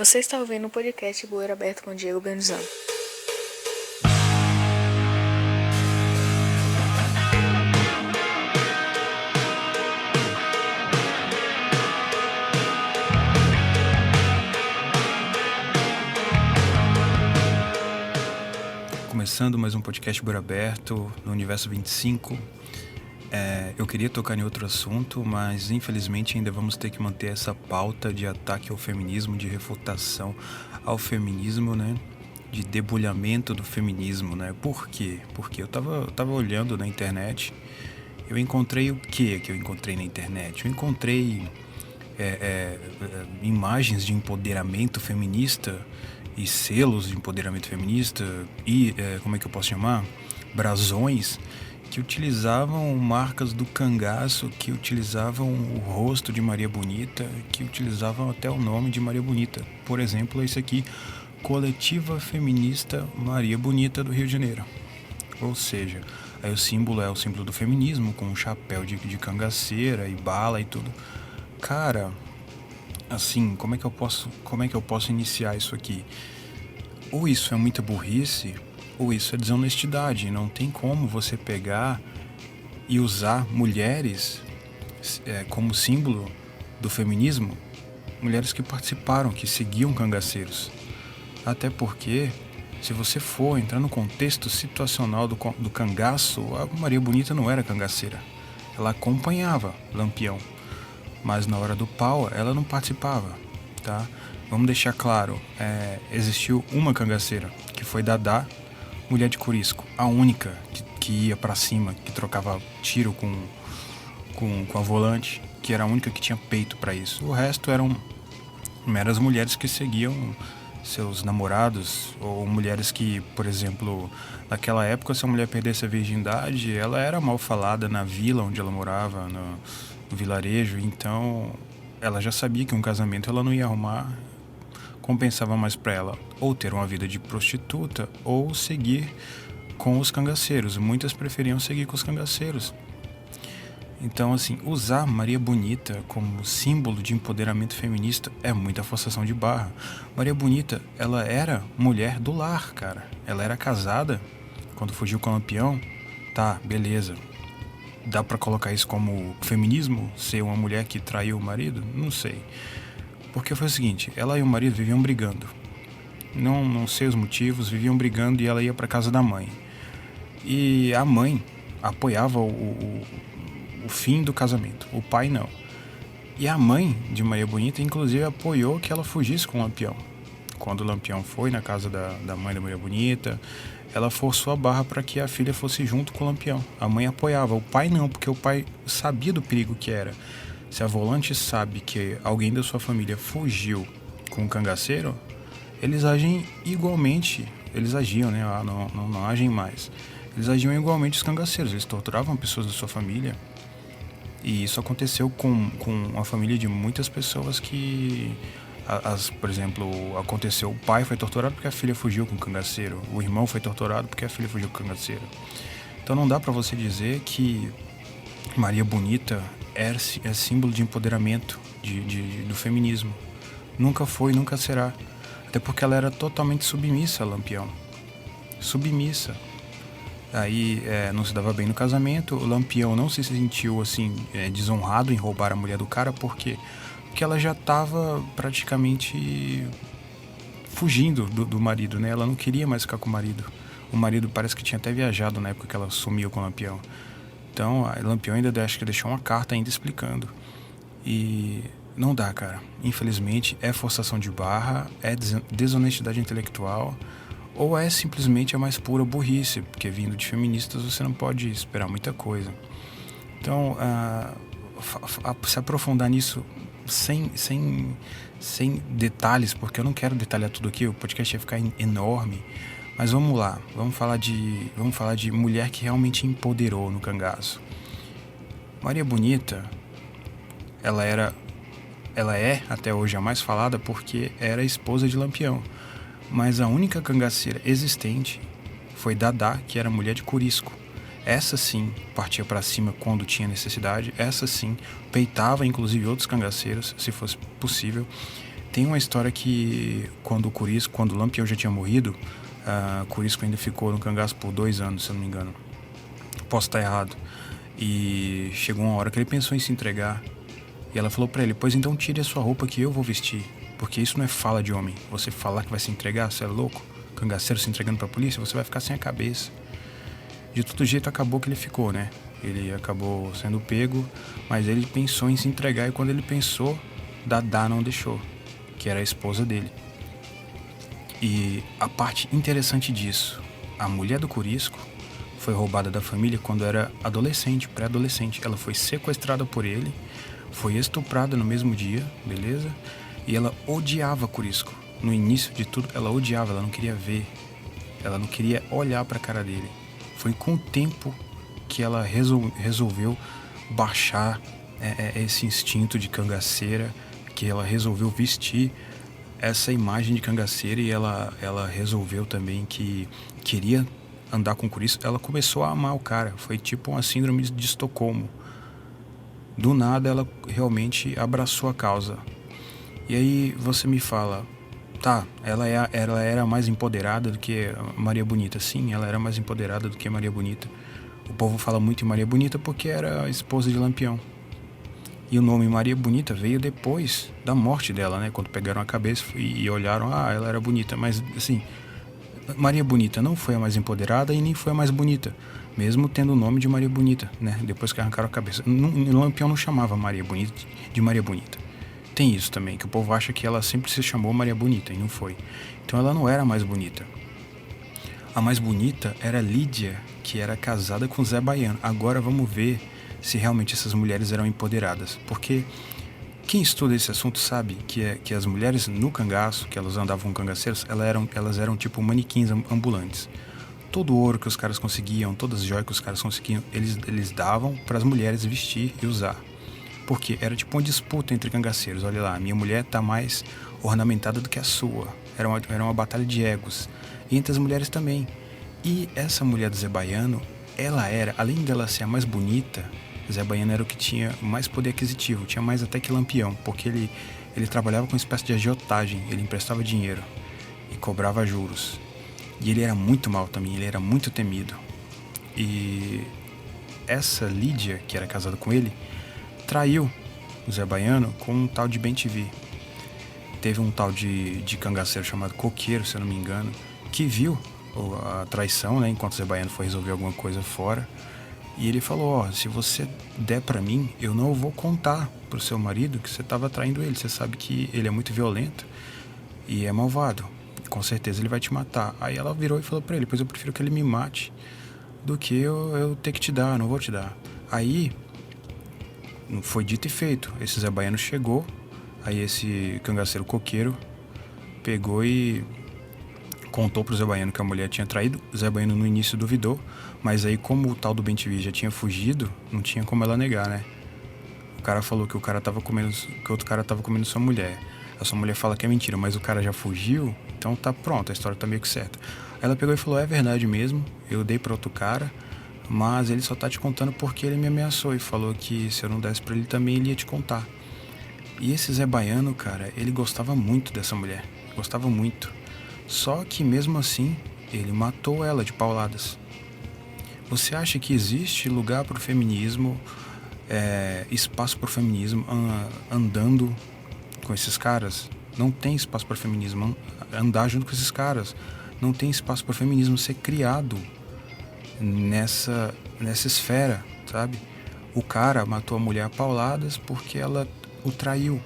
Você está ouvindo o podcast Bueiro Aberto com Diego Benuzano. Começando mais um podcast Bueiro Aberto no Universo 25. Eu queria tocar em outro assunto, mas infelizmente ainda vamos ter que manter essa pauta de ataque ao feminismo, de refutação ao feminismo, né? De debulhamento do feminismo, né? Por quê? Porque eu tava olhando na internet, eu encontrei o que eu encontrei na internet? Eu encontrei imagens de empoderamento feminista e selos de empoderamento feminista e, como é que eu posso chamar? Brasões que utilizavam marcas do cangaço, que utilizavam o rosto de Maria Bonita, que utilizavam até o nome de Maria Bonita. Por exemplo, esse aqui, Coletiva Feminista Maria Bonita do Rio de Janeiro. Ou seja, aí o símbolo é o símbolo do feminismo, com um chapéu de cangaceira e bala e tudo. Cara, assim, como é que eu posso iniciar isso aqui? Ou isso é muita burrice, ou isso é desonestidade. Não tem como você pegar e usar mulheres como símbolo do feminismo, mulheres que participaram, que seguiam cangaceiros. Até porque, se você for entrar no contexto situacional do cangaço, a Maria Bonita não era cangaceira. Ela acompanhava Lampião, mas na hora do pau ela não participava, tá? Vamos deixar claro, existiu uma cangaceira, que foi Dadá, mulher de Corisco, a única que ia pra cima, que trocava tiro com a volante, que era a única que tinha peito pra isso. O resto eram meras mulheres que seguiam seus namorados, ou mulheres que, por exemplo, naquela época, se a mulher perdesse a virgindade, ela era mal falada na vila onde ela morava, no vilarejo, então ela já sabia que um casamento ela não ia arrumar. Compensava mais para ela ou ter uma vida de prostituta ou seguir com os cangaceiros. Muitas preferiam seguir com os cangaceiros. Então, assim, usar Maria Bonita como símbolo de empoderamento feminista é muita forçação de barra. Maria Bonita, ela era mulher do lar, cara. Ela era casada quando fugiu com o Lampião. Tá, beleza. Dá pra colocar isso como feminismo? Ser uma mulher que traiu o marido? Não sei. Porque foi o seguinte, ela e o marido viviam brigando. Não sei os motivos, viviam brigando e ela ia pra casa da mãe. E a mãe apoiava o fim do casamento, o pai não. E a mãe de Maria Bonita, inclusive, apoiou que ela fugisse com o Lampião. Quando o Lampião foi na casa da mãe da Maria Bonita, ela forçou a barra para que a filha fosse junto com o Lampião. A mãe apoiava, o pai não, porque o pai sabia do perigo que era. Se a volante sabe que alguém da sua família fugiu com um cangaceiro, eles agem igualmente. Eles agiam, né? Não agem mais. Eles agiam igualmente os cangaceiros. Eles torturavam pessoas da sua família. E isso aconteceu com a família de muitas pessoas que... por exemplo, aconteceu, o pai foi torturado porque a filha fugiu com o cangaceiro. O irmão foi torturado porque a filha fugiu com o cangaceiro. Então não dá pra você dizer que Maria Bonita é símbolo de empoderamento do feminismo. Nunca foi, nunca será. Até porque ela era totalmente submissa a Lampião. Submissa. Aí não se dava bem no casamento. O Lampião não se sentiu assim desonrado em roubar a mulher do cara. Por quê? Porque ela já estava praticamente fugindo do marido, né? Ela não queria mais ficar com o marido. O marido parece que tinha até viajado na época que ela sumiu com o Lampião. Então, a Lampião ainda acho que deixou uma carta ainda explicando. E não dá, cara. Infelizmente, é forçação de barra, é desonestidade intelectual, ou é simplesmente a mais pura burrice, porque vindo de feministas você não pode esperar muita coisa. Então, se aprofundar nisso sem detalhes, porque eu não quero detalhar tudo aqui, o podcast ia ficar enorme. Mas vamos lá, vamos falar de mulher que realmente empoderou no cangaço. Maria Bonita, ela é até hoje a mais falada porque era esposa de Lampião. Mas a única cangaceira existente foi Dadá, que era mulher de Corisco. Essa sim partia para cima quando tinha necessidade, essa sim peitava inclusive outros cangaceiros, se fosse possível. Tem uma história que quando o Lampião já tinha morrido, Corisco ainda ficou no cangaço por 2 anos, se eu não me engano. Posso estar errado. E chegou uma hora que ele pensou em se entregar. E ela falou pra ele: pois então tire a sua roupa que eu vou vestir. Porque isso não é fala de homem. Você falar que vai se entregar, você é louco? Cangaceiro se entregando pra polícia, você vai ficar sem a cabeça. De todo jeito acabou que ele ficou, né? Ele acabou sendo pego, mas ele pensou em se entregar. E quando ele pensou, Dadá não deixou, que era a esposa dele. E a parte interessante disso, a mulher do Corisco foi roubada da família quando era adolescente, pré-adolescente. Ela foi sequestrada por ele, foi estuprada no mesmo dia, beleza? E ela odiava Corisco. No início de tudo, ela odiava, ela não queria ver, ela não queria olhar para a cara dele. Foi com o tempo que ela resolveu baixar esse instinto de cangaceira, que ela resolveu vestir essa imagem de cangaceira, e ela resolveu também que queria andar com Corisco. Ela começou a amar o cara, foi tipo uma síndrome de Estocolmo. Do nada ela realmente abraçou a causa. E aí você me fala, tá, ela era mais empoderada do que Maria Bonita. Sim, ela era mais empoderada do que Maria Bonita. O povo fala muito em Maria Bonita porque era a esposa de Lampião. E o nome Maria Bonita veio depois da morte dela, né? Quando pegaram a cabeça e olharam, ela era bonita. Mas, assim, Maria Bonita não foi a mais empoderada e nem foi a mais bonita, mesmo tendo o nome de Maria Bonita, né? Depois que arrancaram a cabeça. O Lampião não chamava Maria Bonita de Maria Bonita. Tem isso também, que o povo acha que ela sempre se chamou Maria Bonita, e não foi. Então ela não era a mais bonita. A mais bonita era Lídia, que era casada com Zé Baiano. Agora vamos ver se realmente essas mulheres eram empoderadas. Porque quem estuda esse assunto sabe que as mulheres no cangaço, que elas andavam com cangaceiros, elas eram tipo manequins ambulantes. Todo o ouro que os caras conseguiam, todas as joias que os caras conseguiam, eles davam para as mulheres vestir e usar. Porque era tipo uma disputa entre cangaceiros. Olha lá, a minha mulher tá mais ornamentada do que a sua. Era uma batalha de egos. E entre as mulheres também. E essa mulher do Zé Baiano, ela era, além dela ser a mais bonita, Zé Baiano era o que tinha mais poder aquisitivo. Tinha mais até que Lampião. Porque ele trabalhava com uma espécie de agiotagem. Ele emprestava dinheiro e cobrava juros. E ele era muito mal também. Ele era muito temido. E essa Lídia, que era casada com ele, traiu o Zé Baiano com um tal de Bem-TV. Teve um tal de cangaceiro chamado Coqueiro, se eu não me engano, que viu a traição, né, enquanto o Zé Baiano foi resolver alguma coisa fora. E ele falou, se você der pra mim, eu não vou contar pro seu marido que você tava traindo ele. Você sabe que ele é muito violento e é malvado. Com certeza ele vai te matar. Aí ela virou e falou pra ele, pois eu prefiro que ele me mate do que eu ter que te dar, não vou te dar. Aí foi dito e feito. Esse Zé Baiano chegou, aí esse cangaceiro Coqueiro pegou e contou pro Zé Baiano que a mulher tinha traído. O Zé Baiano no início duvidou, mas aí como o tal do Bem-TV já tinha fugido, não tinha como ela negar, né? O cara falou que que outro cara tava comendo sua mulher. A sua mulher fala que é mentira, mas o cara já fugiu, então tá pronto, a história tá meio que certa. Aí ela pegou e falou, é verdade mesmo, eu dei pra outro cara, mas ele só tá te contando porque ele me ameaçou e falou que se eu não desse pra ele também ele ia te contar. E esse Zé Baiano, cara, ele gostava muito dessa mulher, gostava muito. Só que mesmo assim, ele matou ela de pauladas. Você acha que existe lugar pro feminismo, espaço pro feminismo andando com esses caras? Não tem espaço pro feminismo andar junto com esses caras. Não tem espaço pro feminismo ser criado nessa esfera, sabe? O cara matou a mulher a pauladas porque ela o traiu.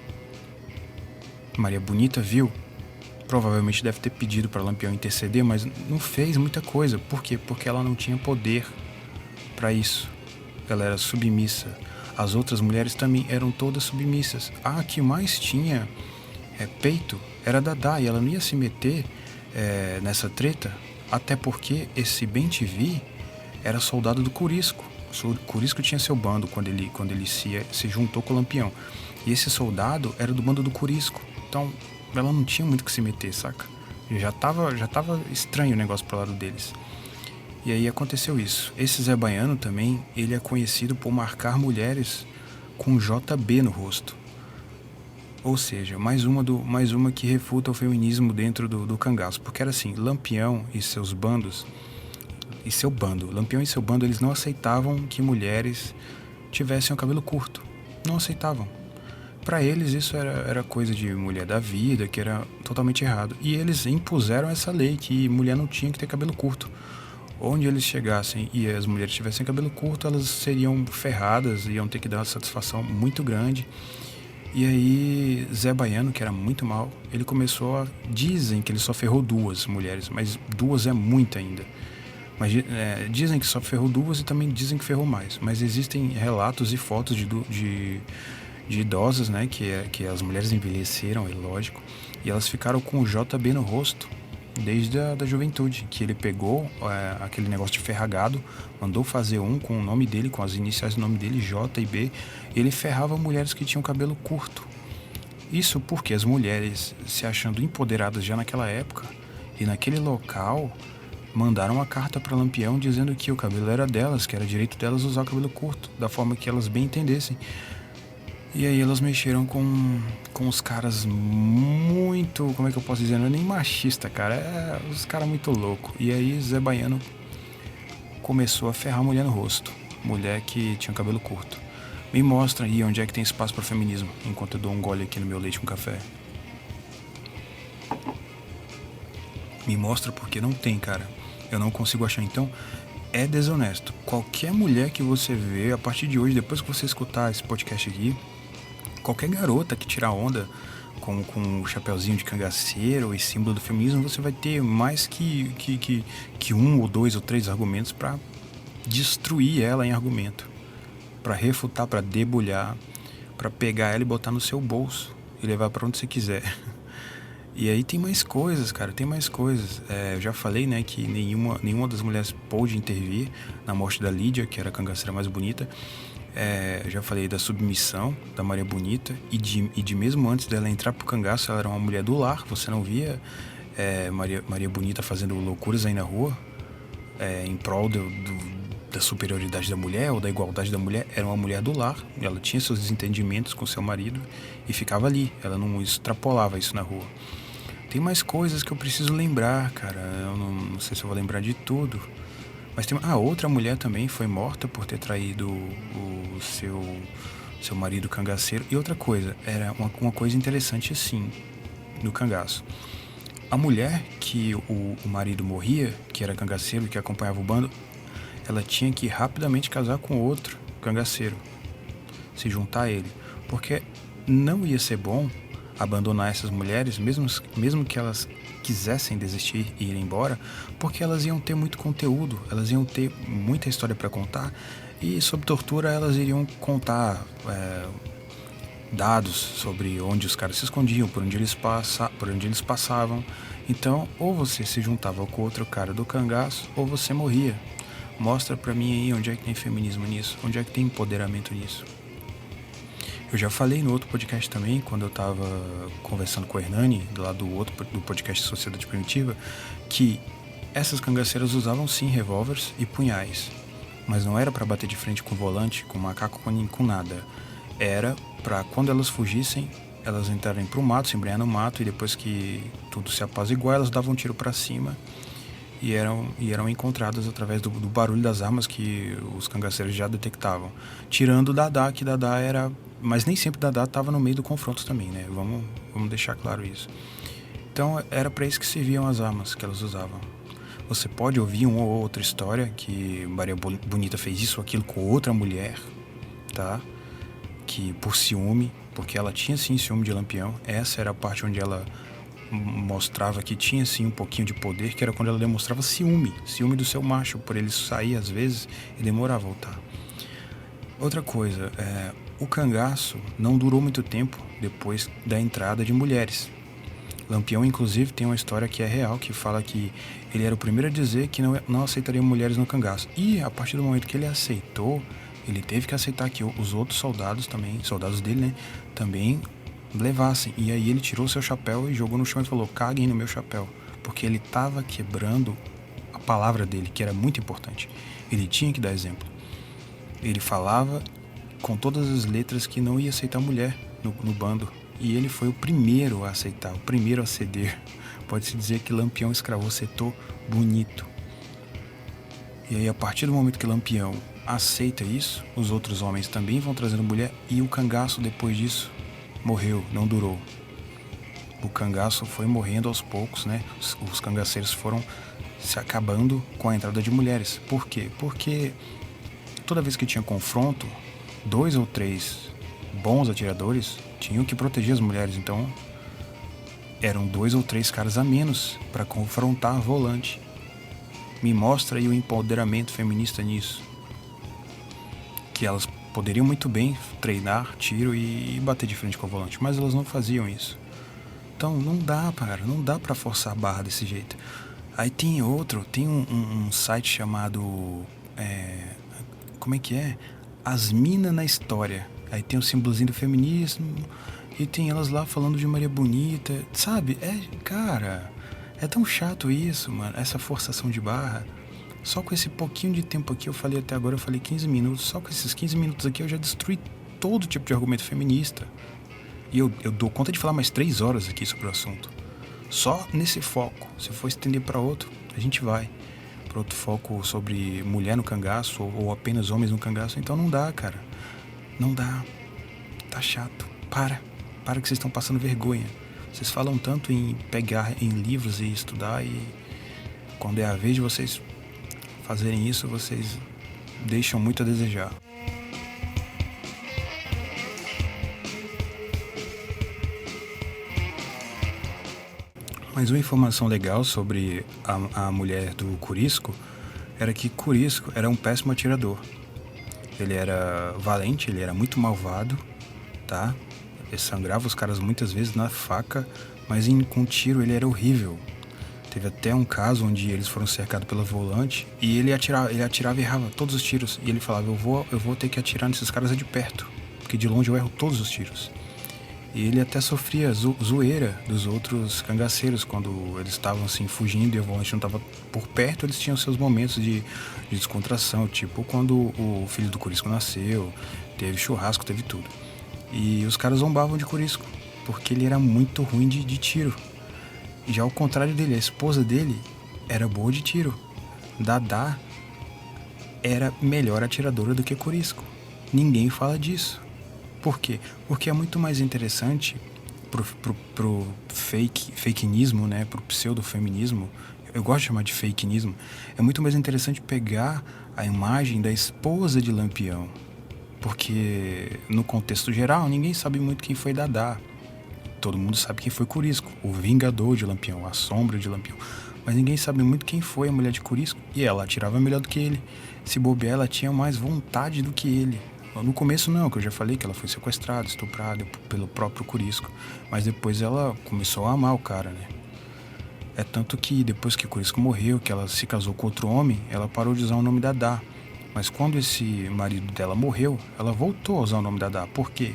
Maria Bonita viu. Provavelmente deve ter pedido para Lampião interceder, mas não fez muita coisa. Por quê? Porque ela não tinha poder para isso. Ela era submissa. As outras mulheres também eram todas submissas. A que mais tinha peito era Dadá, e ela não ia se meter nessa treta, até porque esse Bem-TV era soldado do Corisco. O Corisco tinha seu bando quando ele se juntou com o Lampião. E esse soldado era do bando do Corisco. Então, ela não tinha muito o que se meter, saca? Já tava estranho o negócio pro lado deles. E aí aconteceu isso. Esse Zé Baiano também, ele é conhecido por marcar mulheres com JB no rosto. Ou seja, mais uma que refuta o feminismo dentro do cangaço. Porque era assim, Lampião e seus bandos, Lampião e seu bando, eles não aceitavam que mulheres tivessem o cabelo curto. Não aceitavam. Para eles isso era coisa de mulher da vida, que era totalmente errado. E eles impuseram essa lei que mulher não tinha que ter cabelo curto. Onde eles chegassem e as mulheres tivessem cabelo curto, elas seriam ferradas, iam ter que dar uma satisfação muito grande. E aí Zé Baiano, que era muito mal, ele começou dizem que ele só ferrou 2 mulheres, mas 2 é muito ainda. Mas dizem que só ferrou 2 e também dizem que ferrou mais. Mas existem relatos e fotos de idosas, né, que as mulheres envelheceram, é lógico, e elas ficaram com o JB no rosto desde a da juventude, que ele pegou aquele negócio de ferragado, mandou fazer um com o nome dele, com as iniciais do nome dele, J e B, e ele ferrava mulheres que tinham cabelo curto. Isso porque as mulheres, se achando empoderadas já naquela época e naquele local, mandaram uma carta para Lampião dizendo que o cabelo era delas, que era direito delas usar o cabelo curto, da forma que elas bem entendessem. E aí elas mexeram com os caras muito, como é que eu posso dizer, não é nem machista, cara, os caras muito loucos. E aí Zé Baiano começou a ferrar a mulher no rosto, mulher que tinha cabelo curto. Me mostra aí onde é que tem espaço para feminismo, enquanto eu dou um gole aqui no meu leite com café. Me mostra porque não tem, cara. Eu não consigo achar, então é desonesto. Qualquer mulher que você vê, a partir de hoje, depois que você escutar esse podcast aqui, qualquer garota que tirar onda com o chapeuzinho de cangaceiro e símbolo do feminismo, você vai ter mais que 1 ou 2 ou 3 argumentos para destruir ela em argumento, para refutar, para debulhar, para pegar ela e botar no seu bolso e levar para onde você quiser. E aí tem mais coisas, cara, tem mais coisas. Eu já falei, né, que nenhuma das mulheres pôde intervir na morte da Lídia, que era a cangaceira mais bonita. Já falei da submissão da Maria Bonita e de mesmo antes dela entrar pro cangaço, ela era uma mulher do lar. Você não via Maria Bonita fazendo loucuras aí na rua em prol da superioridade da mulher ou da igualdade da mulher. Era uma mulher do lar, ela tinha seus desentendimentos com seu marido e ficava ali, ela não extrapolava isso na rua. Tem mais coisas que eu preciso lembrar, cara, eu não sei se eu vou lembrar de tudo. Mas tem outra mulher também foi morta por ter traído o seu marido cangaceiro. E outra coisa, era uma coisa interessante assim, no cangaço. A mulher que o marido morria, que era cangaceiro e que acompanhava o bando, ela tinha que rapidamente casar com outro cangaceiro, se juntar a ele. Porque não ia ser bom abandonar essas mulheres, mesmo que elas quisessem desistir e ir embora, porque elas iam ter muito conteúdo, elas iam ter muita história para contar e sob tortura elas iriam contar dados sobre onde os caras se escondiam, por onde eles passavam. Então, ou você se juntava com outro cara do cangaço, ou você morria. Mostra pra mim aí onde é que tem feminismo nisso, onde é que tem empoderamento nisso. Eu já falei no outro podcast também, quando eu tava conversando com o Hernani, do podcast Sociedade Primitiva, que essas cangaceiras usavam sim revólveres e punhais. Mas não era para bater de frente com volante, com macaco, com nada. Era para quando elas fugissem, elas entrarem pro mato, se embrenhar no mato, e depois que tudo se apaziguar, elas davam um tiro para cima e eram encontradas através do barulho das armas que os cangaceiros já detectavam. Tirando o Dadá, que Dadá era... Mas nem sempre Dadá estava no meio do confronto também, né? Vamos deixar claro isso. Então era para isso que serviam as armas que elas usavam. Você pode ouvir uma ou outra história que Maria Bonita fez isso ou aquilo com outra mulher, tá? Que por ciúme, porque ela tinha sim ciúme de Lampião. Essa era a parte onde ela mostrava que tinha sim um pouquinho de poder, que era quando ela demonstrava ciúme do seu macho, por ele sair às vezes e demorar a voltar. Outra coisa, o cangaço não durou muito tempo depois da entrada de mulheres. Lampião, inclusive, tem uma história que é real, que fala que ele era o primeiro a dizer que não aceitaria mulheres no cangaço. E a partir do momento que ele aceitou, ele teve que aceitar que os outros soldados dele, né, também levassem. E aí ele tirou seu chapéu e jogou no chão e falou: caguem no meu chapéu. Porque ele estava quebrando a palavra dele, que era muito importante. Ele tinha que dar exemplo. Ele falava com todas as letras que não ia aceitar mulher no bando. E ele foi o primeiro a aceitar, o primeiro a ceder. Pode-se dizer que Lampião escravou Setor bonito. E aí, a partir do momento que Lampião aceita isso, os outros homens também vão trazendo mulher, e o cangaço, depois disso, morreu, não durou. O cangaço foi morrendo aos poucos, né? Os cangaceiros foram se acabando com a entrada de mulheres. Por quê? Porque toda vez que tinha confronto, 2 ou 3 bons atiradores tinham que proteger as mulheres. Então, eram 2 ou 3 caras a menos para confrontar a volante. Me mostra aí o empoderamento feminista nisso. Que elas poderiam muito bem treinar tiro e bater de frente com a volante, mas elas não faziam isso. Então não dá, cara, não dá pra forçar a barra desse jeito. Aí tem um site chamado, como é que é? As Minas na História. Aí tem o símbolozinho do feminismo e tem elas lá falando de Maria Bonita, sabe? Cara, é tão chato isso, mano, essa forçação de barra. Só com esse pouquinho de tempo aqui, eu falei até agora, eu falei 15 minutos, só com esses 15 minutos aqui eu já destruí todo tipo de argumento feminista. E eu dou conta de falar mais 3 horas aqui sobre o assunto. Só nesse foco. Se for estender para outro, a gente vai. Para outro foco sobre mulher no cangaço ou apenas homens no cangaço. Então não dá, cara. Não dá. Tá chato. Para que vocês estão passando vergonha. Vocês falam tanto em pegar em livros e estudar, e quando é a vez de vocês fazerem isso, vocês deixam muito a desejar. Mas uma informação legal sobre a mulher do Corisco era que Corisco era um péssimo atirador. Ele era valente, ele era muito malvado, tá? Ele sangrava os caras muitas vezes na faca, mas com tiro ele era horrível. Teve até um caso onde eles foram cercados pela volante e ele atirava e errava todos os tiros. E ele falava, eu vou ter que atirar nesses caras de perto, porque de longe eu erro todos os tiros. E ele até sofria zoeira dos outros cangaceiros quando eles estavam assim fugindo e a volante não estava por perto. Eles tinham seus momentos de descontração, tipo quando o filho do Corisco nasceu, teve churrasco, teve tudo. E os caras zombavam de Corisco, porque ele era muito ruim de tiro. Já ao contrário dele, a esposa dele era boa de tiro. Dadá era melhor atiradora do que Corisco. Ninguém fala disso. Por quê? Porque é muito mais interessante pro fakenismo, né? Pro pseudofeminismo. Eu gosto de chamar de fakenismo. É muito mais interessante pegar a imagem da esposa de Lampião. Porque no contexto geral, ninguém sabe muito quem foi Dadá. Todo mundo sabe quem foi Corisco, o vingador de Lampião, a sombra de Lampião. Mas ninguém sabe muito quem foi a mulher de Corisco. E ela atirava melhor do que ele. Se bobear, ela tinha mais vontade do que ele. No começo não, que eu já falei que ela foi sequestrada, estuprada pelo próprio Corisco. Mas depois ela começou a amar o cara, né? É tanto que depois que Corisco morreu, que ela se casou com outro homem, ela parou de usar o nome Dadá. Mas quando esse marido dela morreu, ela voltou a usar o nome Dadá. Por quê?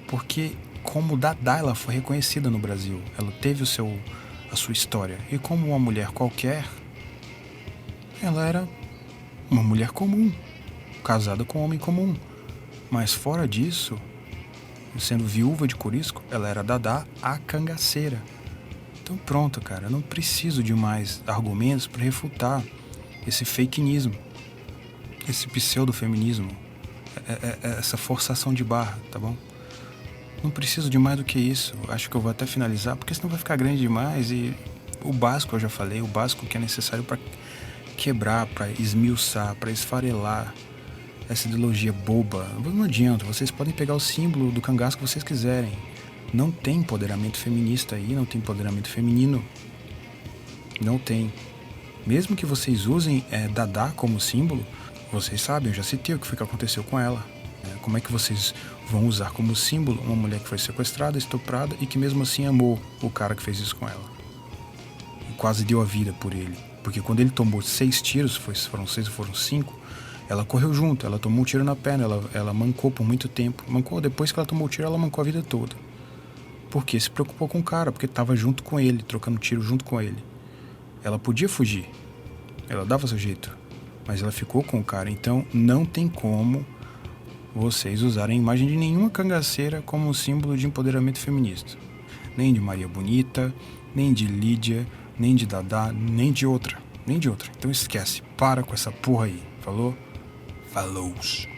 Porque como Dadá ela foi reconhecida no Brasil. Ela teve a sua história. E como uma mulher qualquer, ela era uma mulher comum, casada com um homem comum. Mas fora disso, sendo viúva de Corisco, ela era Dadá a cangaceira. Então pronto, cara, eu não preciso de mais argumentos para refutar esse fakenismo, esse pseudofeminismo, essa forçação de barra, tá bom? Não preciso de mais do que isso. Acho que eu vou até finalizar, porque senão vai ficar grande demais. E o básico eu já falei, o básico que é necessário para quebrar, para esmiuçar, para esfarelar essa ideologia boba. Não adianta, vocês podem pegar o símbolo do cangaço que vocês quiserem. Não tem empoderamento feminista aí, não tem empoderamento feminino. Não tem. Mesmo que vocês usem Dadá como símbolo, vocês sabem, eu já citei o que foi que aconteceu com ela. Como é que vocês vão usar como símbolo uma mulher que foi sequestrada, estuprada e que mesmo assim amou o cara que fez isso com ela? E quase deu a vida por ele. Porque quando ele tomou 6 tiros, foram 6 ou foram 5, ela correu junto, ela tomou um tiro na perna, ela mancou por muito tempo. Mancou, depois que ela tomou o tiro, ela mancou a vida toda. Porque se preocupou com o cara, porque estava junto com ele, trocando tiro junto com ele. Ela podia fugir, ela dava seu jeito, mas ela ficou com o cara. Então não tem como vocês usarem a imagem de nenhuma cangaceira como símbolo de empoderamento feminista. Nem de Maria Bonita, nem de Lídia, nem de Dadá, nem de outra. Então esquece, para com essa porra aí. Falou? Falou!